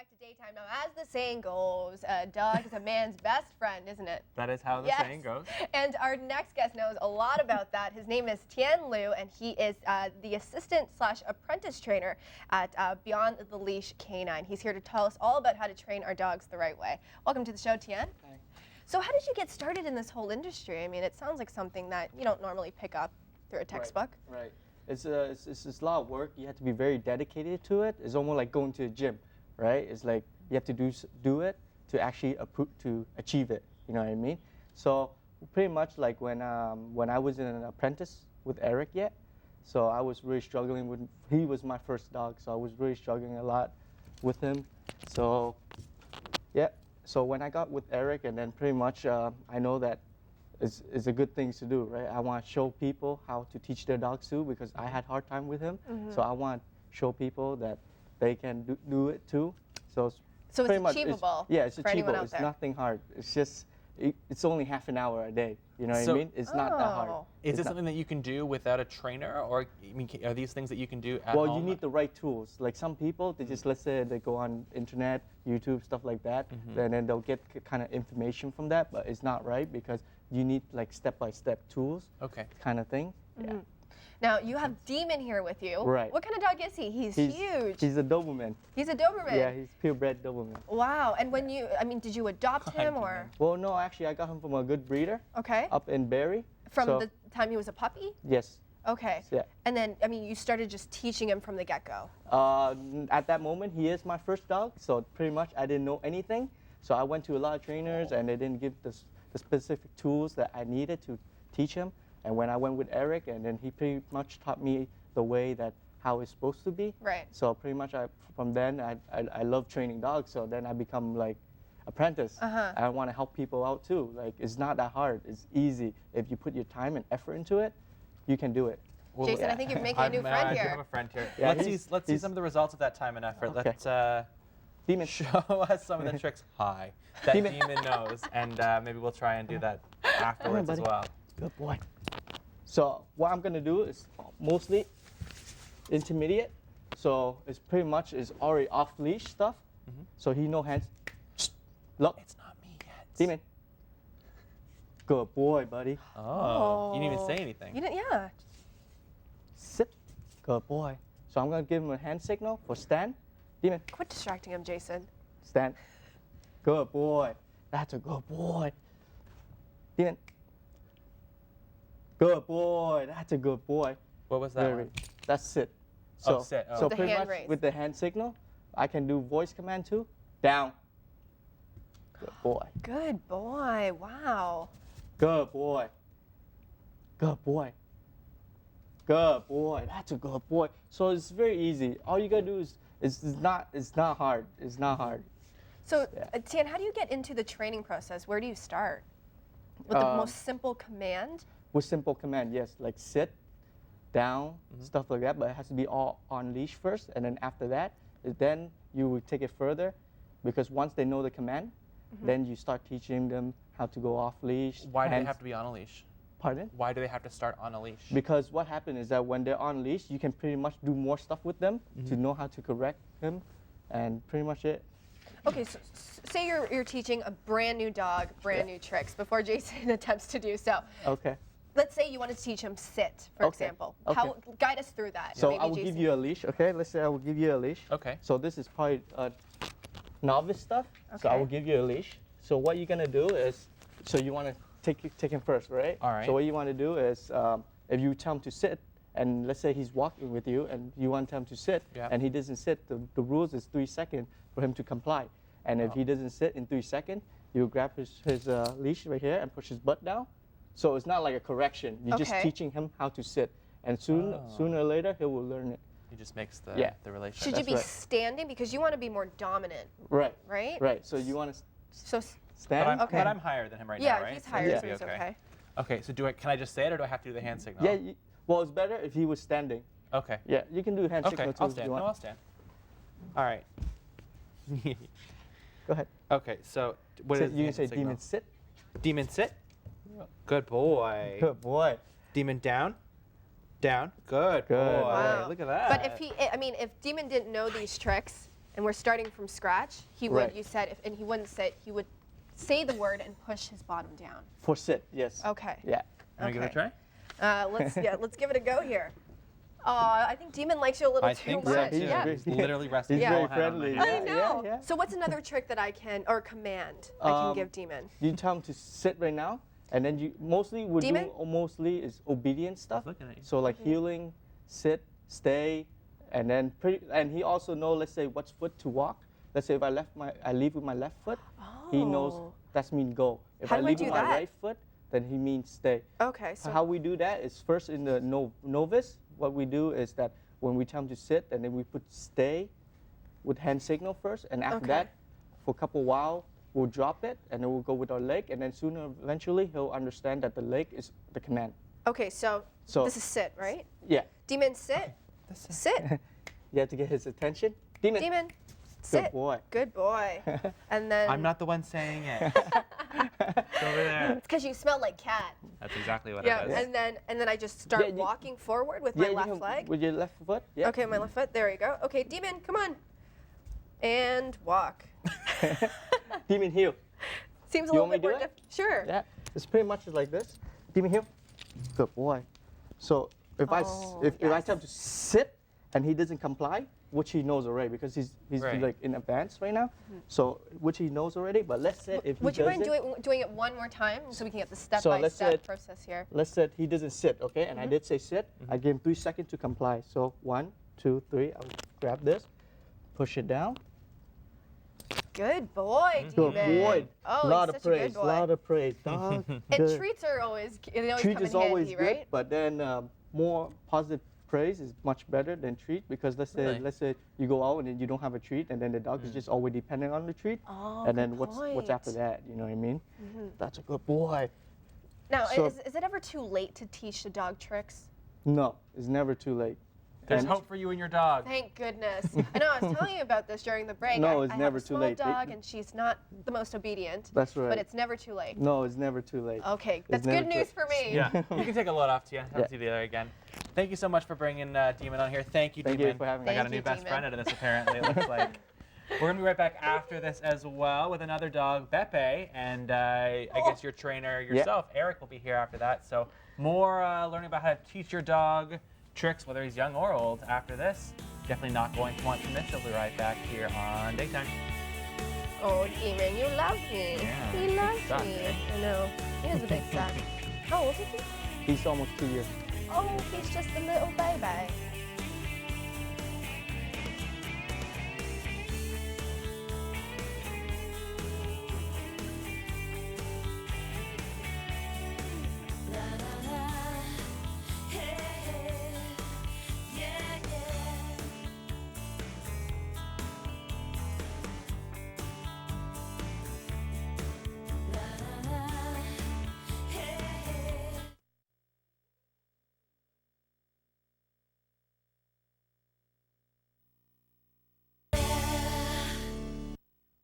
back to Daytime. Now, as the saying goes, a dog is a man's best friend, isn't it? That is how the saying goes. And our next guest knows a lot about that. His name is Tien, and he is the assistant/apprentice trainer at Beyond the Leash Canine. He's here to tell us all about how to train our dogs the right way. Welcome to the show, Tien. Hi. So how did you get started in this whole industry? I mean, it sounds like something that you don't normally pick up through a textbook. Right. It's a lot of work. You have to be very dedicated to it. It's almost like going to a gym, right? It's like you have to do it to actually achieve it. You know what I mean? So pretty much like when I was an apprentice with Eric yet, so I was really struggling with. He was my first dog, so I was really struggling a lot with him. So yeah. So when I got with Eric, and then pretty much I know that it's a good thing to do, right? I want to show people how to teach their dogs too, because I had hard time with him. So I want to show people that they can do it too. So it's pretty much achievable. It's for anyone achievable. out It's there. nothing hard. It's just it's only half an hour a day. You know what I mean? It's not that hard. Is it something that you can do without a trainer, or I mean, are these things that you can do at Well, home? you need the right tools. Like some people, they just, let's say they go on internet, YouTube, stuff like that, and then they'll get kind of information from that, but it's not right because you need like step-by-step tools, kind of thing. Yeah. Now, you have Demon here with you. Right. What kind of dog is he? He's huge. He's a Doberman. He's a Doberman. Yeah, he's purebred Doberman. Wow. And when did you adopt him or? Well, no, actually, I got him from a good breeder. Okay. Up in Barrie. From So- the time he was a puppy? Yes. Okay. Yeah. And then, you started just teaching him from the get-go. At that moment, he is my first dog, so pretty much I didn't know anything. So I went to a lot of trainers, and they didn't give the specific tools that I needed to teach him. And when I went with Eric, and then he pretty much taught me the way that how it's supposed to be. Right. So pretty much from then I love training dogs. So then I become like apprentice. I want to help people out too. Like it's not that hard. It's easy. If you put your time and effort into it, you can do it. Well, Jason, I think you're making a new friend I do here. have a friend here. Yeah, let's see some of the results of that time and effort. Okay. Let's Demon. show us some of the tricks. That Demon. Demon knows, and maybe we'll try and do that afterwards as buddy. well. Good boy. So what I'm gonna do is mostly intermediate. So it's pretty much is already off leash stuff. So he no hands. Look, It's not me yet. Demon. Good boy, buddy. Oh, you didn't even say anything. You didn't, yeah. Sit. Good boy. So I'm gonna give him a hand signal for stand. Demon, Quit distracting him, Jason. stand. Good boy. That's a good boy. Demon. Good boy. That's a good boy. What was that? Very- one? That's sit. Oh, sit. Oh. So The pretty hand much raise. with the hand signal, I can do voice command too. Down. Good boy. Good boy. Wow. Good boy. Good boy. Good boy. That's a good boy. So it's very easy. All you gotta do is it's not hard. It's not hard. So, Yeah. Tien, how do you get into the training process? Where do you start? With the most simple command? With simple command, yes, like sit, down, stuff like that. But it has to be all on leash first, and then after that, then you will take it further, because once they know the command, then you start teaching them how to go off leash. Why do they hands- have to be on a leash? Pardon? Why do they have to start on a leash? Because what happens is that when they're on leash, you can pretty much do more stuff with them to know how to correct them, and pretty much it. Okay, so say you're teaching a brand new dog, brand new tricks before Jason attempts to do so. Okay. Let's say you want to teach him sit, for Okay, example. okay. How guide us through that? So Maybe I will Jason. give you a leash. Okay. Let's say I will give you a leash. Okay. So this is probably novice stuff. So I Okay. will give you a leash. So what you're gonna do is, so you want to take him first, right? All right. So what you want to do is, if you tell him to sit, and let's say he's walking with you, and you want him to sit, Yeah. and he doesn't sit, the rules is 3 seconds for him to comply. And if he doesn't sit in 3 seconds, you grab his leash right here and push his butt down. So it's not like a correction. You're just Okay. teaching him how to sit, and sooner or later he will learn it. He just makes the Yeah. the relationship. Should you That's be right. standing? Because you want to be more dominant, Right. right? Right. So you want to So, stand. But I'm higher than him right yeah, now, right? he's So higher, this so will he's be okay. Okay, so can I just say it, or do I have to do the hand signal? Yeah. Well, it's better if he was standing. Okay. Yeah, you can do hand Okay, signal too I'll if you stand. No, want. I'll stand. All right. Go ahead. Okay, so what is the You can hand say signal? demon sit. Demon sit. Good boy. Good boy. Demon down. Down. Good, Good. boy. Wow. Look at that. But if Demon didn't know these tricks and we're starting from scratch, he would, Right. you said, and he wouldn't sit, he would say the word and push his bottom down. For sit, yes. Okay. Yeah. Want to give it a try? Let's give it a go here. I think Demon likes you a little I too think much. so Yeah, too. he's Yeah. very- He's literally resting He's his very whole head on my friendly. hand. I Yeah, know. yeah. So what's another trick that I can, or command I can give Demon? You tell him to sit right now, and then you mostly we're Demon? doing mostly is obedience stuff. looking at you. So like healing, sit, stay, and then and he also know, let's say, what's foot to walk. Let's say if I leave with my left foot, he knows Oh. that's mean go. If How I do I leave do with that? my right foot, then he means stay. Okay, so How we do that is first in the novice, what we do is that when we tell him to sit, and then we put stay with hand signal first, and after Okay. that, for a couple while, we'll drop it, and then we'll go with our leg, and then eventually he'll understand that the leg is the command. okay, so So- this is sit, right? Yeah, Demon, sit. Sit. you have to get his attention. Demon, Demon, good sit. boy. Good boy. And then I'm not the one saying it. It's over there. It's because you smell like cat. That's exactly what Yeah, it was. and then I just start Yeah, you- walking forward with my you left can- leg. With your left foot. Yeah. Okay, my left foot. There you go. Okay, Demon, come on. And walk. Demon heel. Seems a You little want me bit to more do it? Sure. Yeah, it's pretty much like this. Demon heel. Good boy. So if Oh, if I yes. tell him to sit and he doesn't comply, which he knows already because he's Right. like in advance right now. So which he knows already. But let's say if he Would you mind doesn't, doing it one more time so we can get the let's step-by-step say- process here? let's say he doesn't sit, okay? And I Mm-hmm. did say sit. I gave him 3 seconds to comply. So 1, 2, 3. I'll grab this, push it down. Good boy, Good Demon. boy. Oh, lot he's of such a good praise. boy. Lot of praise. Dog. And Good. treats are always, they always Treat come is in always handy, good, right? but then more positive praise is much better than treat because Really? let's say you go out and then you don't have a treat and then the dog is just always dependent on the treat. Oh, and then good what's after point. that? You know what I mean? That's a good boy. Now, So- is it ever too late to teach the dog tricks? No, it's never too late. There's And- hope for you and your dog. Thank goodness. I know I was telling you about this during the break. No, I, it's I never have a too small late. dog and she's not the most obedient. That's right. But it's never too late. No, it's never too late. Okay, It's that's never good too- news for me. Yeah, you can take a load off, Tien. Have Yeah. to see the other again. Thank you so much for bringing Demon on here. Thank you, Thank you Demon. for having I me. got a Thank new you, best Demon. friend out of this, apparently, it looks like. We're going to be right back after this as well with another dog, Beppe, and I guess your trainer yourself, Eric, will be here after that. So more learning about how to teach your dog tricks, whether he's young or old, after this. Definitely not going to want to miss. He'll be right back here on Daytime. Oh, Demon, you love me. Yeah, He big loves suck, me. eh? I know. He is a big suck. How old is he? He's almost 2 years. Oh, he's just a little baby.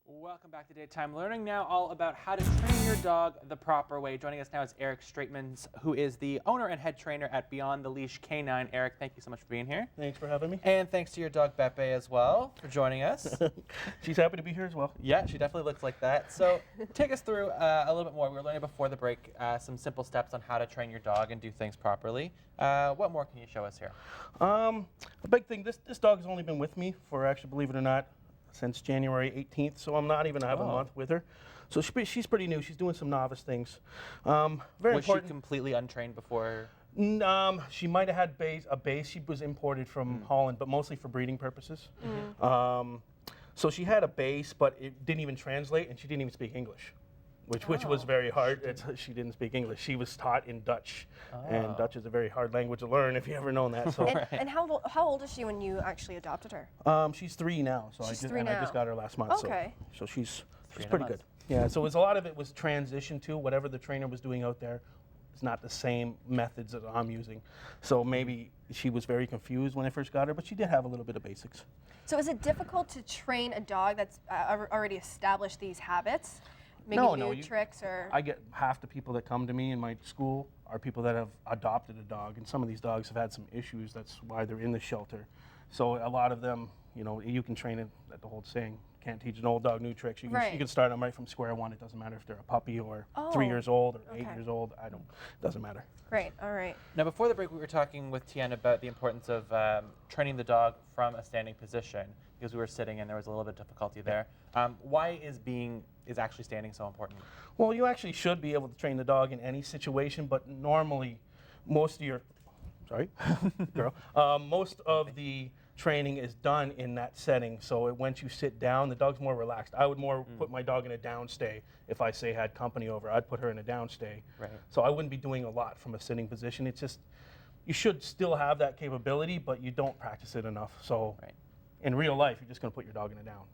Welcome back to Daytime Learning. Now all about how to train your dog the proper way. Joining us now is Eric Straitmans, who is the owner and head trainer at Beyond the Leash Canine. Eric, thank you so much for being here. Thanks for having me. And thanks to your dog Beppe as well for joining us. She's happy to be here as well. Yeah, she definitely looks like that. So take us through a little bit more. We were learning before the break some simple steps on how to train your dog and do things properly. What more can you show us here? A big thing, this dog has only been with me for, actually, believe it or not, since January 18th, so I'm not even have a Oh. month with her. So she's pretty new. She's doing some novice things. Very Was she important. completely untrained before? She might have had a base. She was imported from Holland, but mostly for breeding purposes. So she had a base, but it didn't even translate, and she didn't even speak English, which was very hard. She didn't speak English. She was taught in Dutch, and Dutch is a very hard language to learn if you ever known that. So And how old is she when you actually adopted her? she's 3 now. So She's I 3 just now. got her last month. Okay. So she's and a pretty month. good. Yeah. So a lot of it was transition to whatever the trainer was doing out there. It's not the same methods that I'm using. So maybe she was very confused when I first got her, but she did have a little bit of basics. So is it difficult to train a dog that's already established these habits? Maybe No, new no, you- tricks or... I get half the people that come to me in my school are people that have adopted a dog, and some of these dogs have had some issues. That's why they're in the shelter. So a lot of them You know, you can train it at the whole saying, can't teach an old dog new tricks. You Right. can start them right from square one. It doesn't matter if they're a puppy or Oh, 3 years old or okay. 8 years old. Doesn't matter. Great. All right. Now, before the break, we were talking with Tien about the importance of training the dog from a standing position because we were sitting and there was a little bit of difficulty there. Why is actually standing so important? Well, you actually should be able to train the dog in any situation, but normally most of your, sorry, girl, most of the training is done in that setting. So once you sit down, the dog's more relaxed. I would more put my dog in a down stay. If I say had company over, I'd put her in a down stay. Right. So I wouldn't be doing a lot from a sitting position. It's just, you should still have that capability, but you don't practice it enough. So Right. in real life, you're just going to put your dog in a down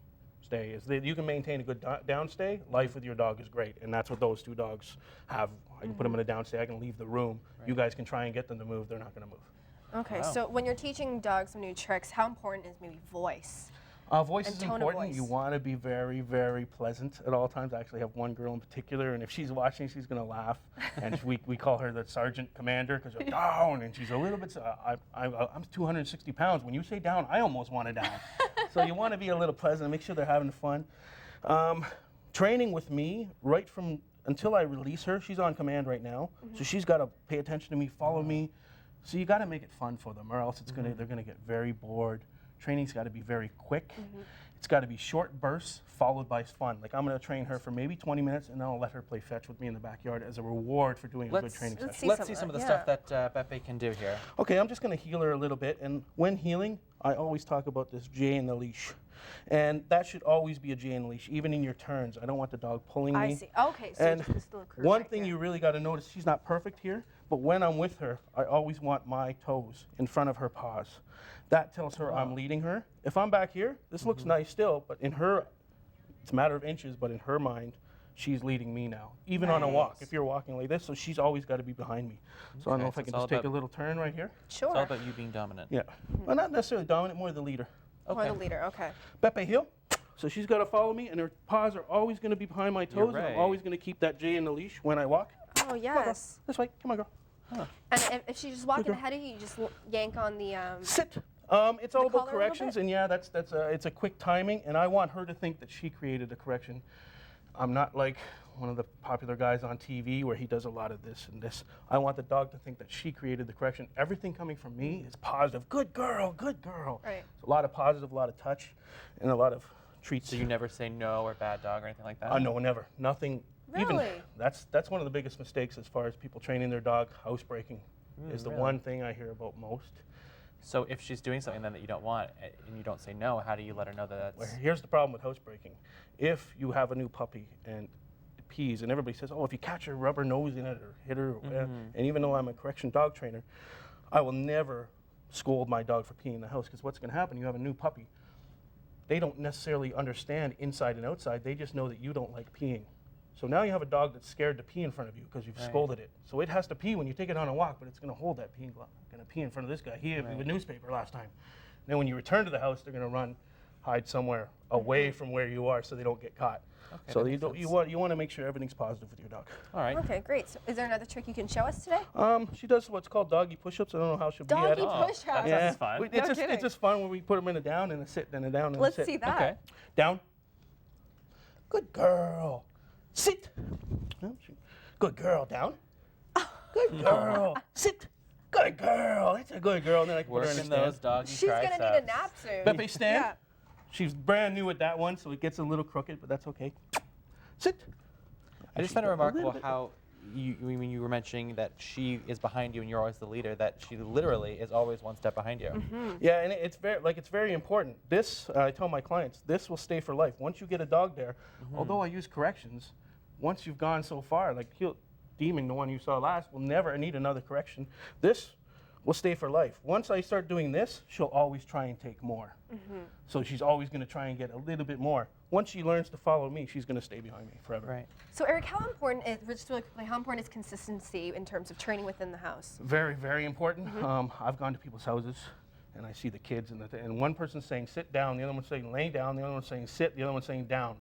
stay. You can maintain a good down stay. Life with your dog is great, and that's what those two dogs have. I can put them in a down stay. I can leave the room. Right. You guys can try and get them to move. They're not going to move. Okay. Wow. So when you're teaching dogs some new tricks, how important is maybe voice? Voice And is tone of important. voice. You want to be very, very pleasant at all times. I actually have one girl in particular, and if she's watching, she's going to laugh. And we call her the sergeant commander because she's down, and she's a little bit. I'm 260 pounds. When you say down, I almost want to down. So you want to be a little pleasant, make sure they're having fun. Training with me, right from until I release her, she's on command right now. So she's got to pay attention to me, follow me. So you got to make it fun for them, or else they're gonna get very bored. Training's got to be very quick. It's got to be short bursts followed by fun. Like I'm going to train her for maybe 20 minutes, and then I'll let her play fetch with me in the backyard as a reward for doing a good training session. Let's see some of the stuff that Beppe can do here. Okay, I'm just going to heal her a little bit, and when healing, I always talk about this J in the leash. And that should always be a J in the leash, even in your turns. I don't want the dog pulling me. I see. Okay. So And just this little curve one right thing here. you really got to notice, she's not perfect here, but when I'm with her, I always want my toes in front of her paws. That tells her I'm leading her. If I'm back here, this looks nice still, but in her, it's a matter of inches, but in her mind, she's leading me now. Even on a walk, if you're walking like this, so she's always got to be behind me. So I don't know if I so can it's all just take a about- little turn right here. Sure. It's all about you being dominant. Yeah. Well, not necessarily dominant, more the leader. Or the leader. Okay. Beppe heel. So she's got to follow me, and her paws are always going to be behind my toes, and right. I'm always going to keep that J in the leash when I walk. Oh yes. This way. Come on, girl. And if she's just walking ahead of you, you just yank on the. Sit. It's collar all a about little corrections, bit? and yeah, it's a quick timing, and I want her to think that she created the correction. I'm not like one of the popular guys on TV where he does a lot of this and this. I want the dog to think that she created the correction. Everything coming from me is positive. Good girl, good girl. Right. So a lot of positive, a lot of touch, and a lot of treats. So you never say no or bad dog or anything like that? No, never. Nothing. Even Really? that's one of the biggest mistakes as far as people training their dog. Housebreaking is the really? one thing I hear about most. So if she's doing something then that you don't want and you don't say no, how do you let her know that Well, that's... here's the problem with housebreaking. If you have a new puppy and it pees, and everybody says, oh, if you catch her, rub her nose in it or hit her, and even though I'm a correction dog trainer, I will never scold my dog for peeing in the house, because what's going to happen, you have a new puppy. They don't necessarily understand inside and outside. They just know that you don't like peeing. So now you have a dog that's scared to pee in front of you because you've scolded it. So it has to pee when you take it on a walk, but it's going to hold that peeing glove. Going to pee in front of this guy. He had the newspaper last time. Then when you return to the house, they're going to run, hide somewhere away from where you are so they don't get caught. Okay, So that you makes want sense. to make sure everything's positive with your dog. All right. Okay, great. So is there another trick you can show us today? She does what's called doggy push-ups. I don't know how she'll be at Doggy it. push-ups. that Yeah, sounds fun. It's No just kidding. it's just fun when we put them in a down and a sit, then a down and a Let's sit. see that. Okay. Down. Good girl. Sit. Good girl. Down. Good girl. Sit. Good girl. That's a good girl. And then I can put her in a Working stand. those doggy She's triceps. gonna need a nap soon. Beppe, stand. Yeah. She's brand new at that one, so it gets a little crooked, but that's okay. Sit. I just She's find it got a little remarkable bit- how when you were mentioning that she is behind you and you're always the leader, that she literally is always one step behind you. Yeah, and it's very important. This, I tell my clients, this will stay for life. Once you get a dog there, although I use corrections, once you've gone so far, like Demon, the one you saw last, will never need another correction. This will stay for life. Once I start doing this, she'll always try and take more. So she's always going to try and get a little bit more. Once she learns to follow me, she's going to stay behind me forever. Right. So Eric, how important is just really quickly? How important is consistency in terms of training within the house? Very, very important. I've gone to people's houses, and I see the kids, and one person's saying sit down, the other one's saying lay down, the other one's saying sit, the other one's saying down.